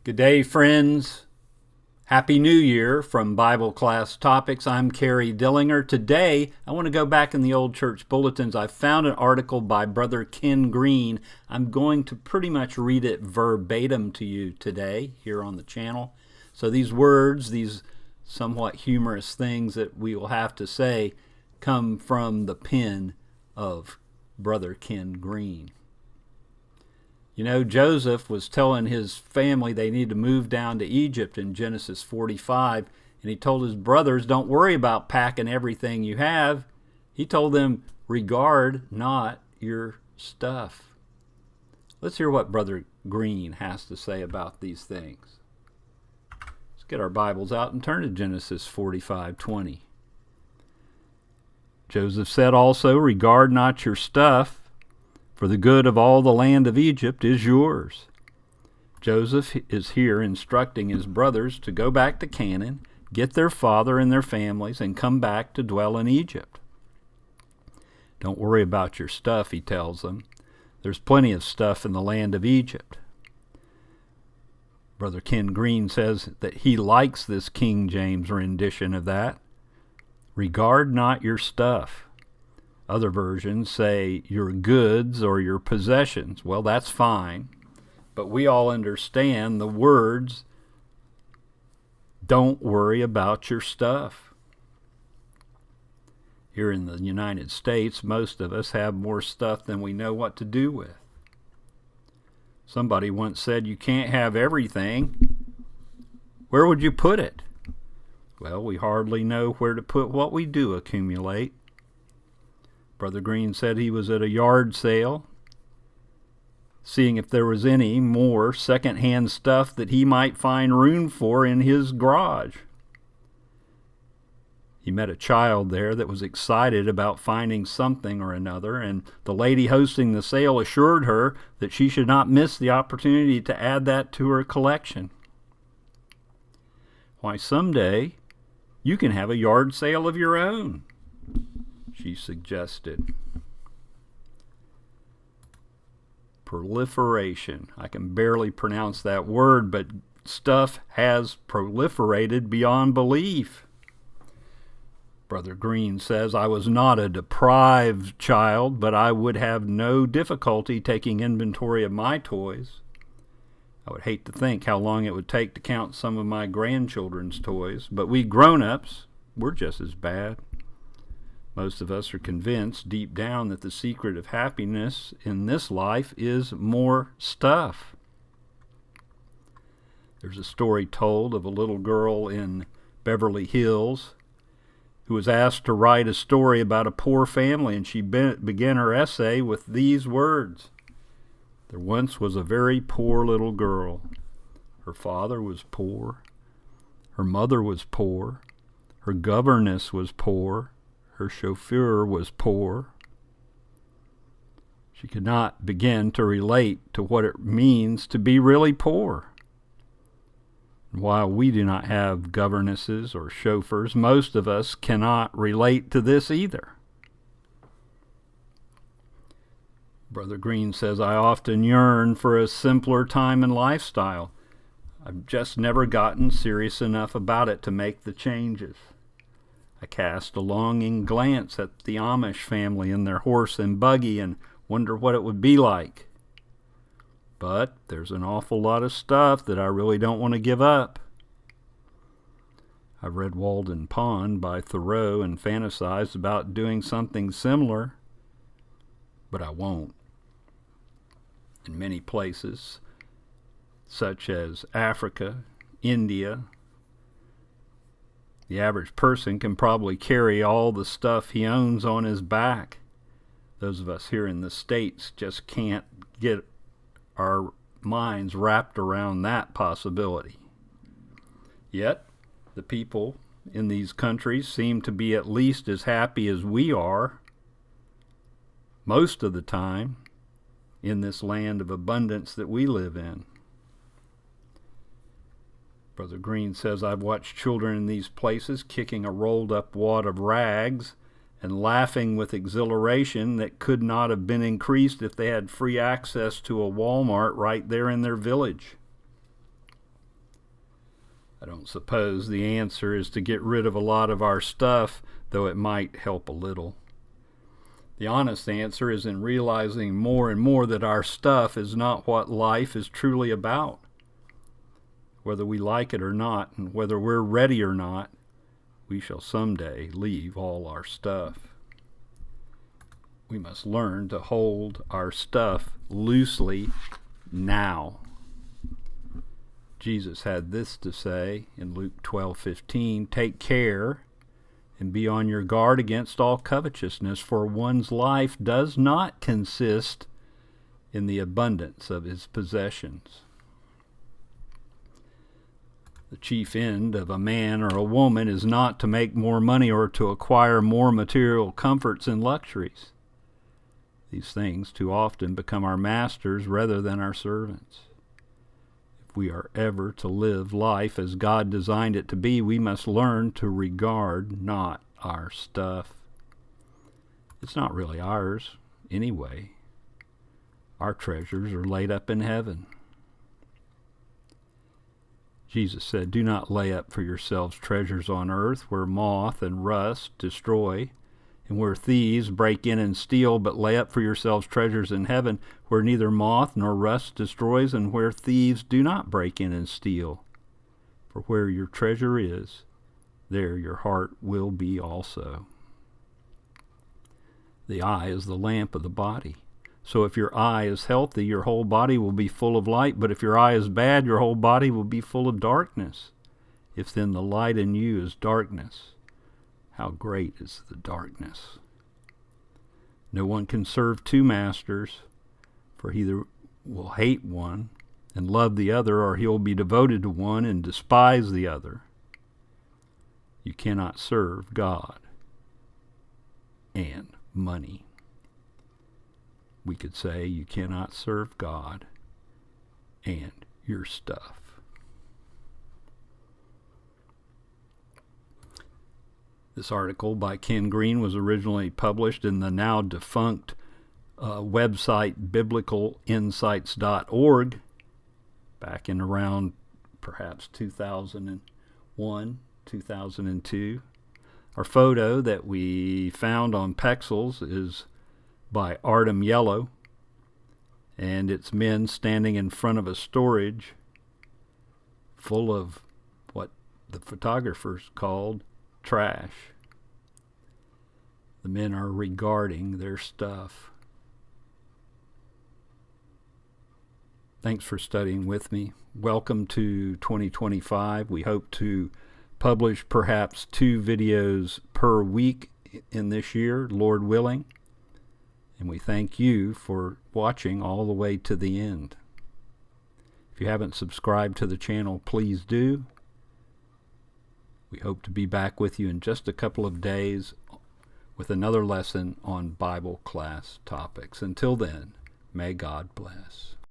Good day, friends. Happy New Year from Bible Class Topics. I'm Kerry Dillinger. Today, I want to go back in the old church bulletins. I found an article by Brother Ken Green. I'm going to pretty much read it verbatim to you today here on the channel. So these words, these somewhat humorous things that we will have to say, come from the pen of Brother Ken Green. You know, Joseph was telling his family they need to move down to Egypt in Genesis 45, and he told his brothers, don't worry about packing everything you have. He told them, regard not your stuff. Let's hear what Brother Green has to say about these things. Let's get our Bibles out and turn to Genesis 45:20. Joseph said also, regard not your stuff, for the good of all the land of Egypt is yours. Joseph is here instructing his brothers to go back to Canaan, get their father and their families, and come back to dwell in Egypt. Don't worry about your stuff, he tells them. There's plenty of stuff in the land of Egypt. Brother Ken Green says that he likes this King James rendition of that. Regard not your stuff. Other versions say your goods or your possessions. Well, that's fine. But we all understand the words, don't worry about your stuff. Here in the United States, most of us have more stuff than we know what to do with. Somebody once said, you can't have everything. Where would you put it? Well, we hardly know where to put what we do accumulate. Brother Green said he was at a yard sale, seeing if there was any more second-hand stuff that he might find room for in his garage. He met a child there that was excited about finding something or another, and the lady hosting the sale assured her that she should not miss the opportunity to add that to her collection. Why, someday you can have a yard sale of your own, she suggested. Proliferation. I can barely pronounce that word, but stuff has proliferated beyond belief. Brother Green says, I was not a deprived child, but I would have no difficulty taking inventory of my toys. I would hate to think how long it would take to count some of my grandchildren's toys, but we grown-ups, we're just as bad. Most of us are convinced deep down that the secret of happiness in this life is more stuff. There's a story told of a little girl in Beverly Hills who was asked to write a story about a poor family, and she began her essay with these words. There once was a very poor little girl. Her father was poor. Her mother was poor. Her governess was poor. Her chauffeur was poor. She could not begin to relate to what it means to be really poor. And while we do not have governesses or chauffeurs, most of us cannot relate to this either. Brother Green says, I often yearn for a simpler time and lifestyle. I've just never gotten serious enough about it to make the changes. I cast a longing glance at the Amish family and their horse and buggy and wonder what it would be like. But there's an awful lot of stuff that I really don't want to give up. I've read Walden Pond by Thoreau and fantasized about doing something similar, but I won't. In many places, such as Africa, India, the average person can probably carry all the stuff he owns on his back. Those of us here in the States just can't get our minds wrapped around that possibility. Yet, the people in these countries seem to be at least as happy as we are most of the time in this land of abundance that we live in. Brother Green says, I've watched children in these places kicking a rolled-up wad of rags and laughing with exhilaration that could not have been increased if they had free access to a Walmart right there in their village. I don't suppose the answer is to get rid of a lot of our stuff, though it might help a little. The honest answer is in realizing more and more that our stuff is not what life is truly about. Whether we like it or not, and whether we're ready or not, we shall someday leave all our stuff. We must learn to hold our stuff loosely now. Jesus had this to say in Luke 12:15, "Take care and be on your guard against all covetousness, for one's life does not consist in the abundance of his possessions." The chief end of a man or a woman is not to make more money or to acquire more material comforts and luxuries. These things too often become our masters rather than our servants. If we are ever to live life as God designed it to be, we must learn to regard not our stuff. It's not really ours anyway. Our treasures are laid up in heaven. Jesus said, "Do not lay up for yourselves treasures on earth, where moth and rust destroy, and where thieves break in and steal, but lay up for yourselves treasures in heaven, where neither moth nor rust destroys, and where thieves do not break in and steal. For where your treasure is, there your heart will be also." The eye is the lamp of the body. So if your eye is healthy, your whole body will be full of light, but if your eye is bad, your whole body will be full of darkness. If then the light in you is darkness, how great is the darkness? No one can serve two masters, for he either will hate one and love the other, or he will be devoted to one and despise the other. You cannot serve God and money. We could say you cannot serve God and your stuff. This article by Ken Green was originally published in the now defunct website biblicalinsights.org back in around perhaps 2001, 2002. Our photo that we found on Pexels is by Artem Yellow, and it's men standing in front of a storage full of what the photographers called trash. The men are regarding their stuff. Thanks for studying with me. Welcome to 2025. We hope to publish perhaps 2 videos per week in this year, Lord willing. And we thank you for watching all the way to the end. If you haven't subscribed to the channel, please do. We hope to be back with you in just a couple of days with another lesson on Bible class topics. Until then, may God bless.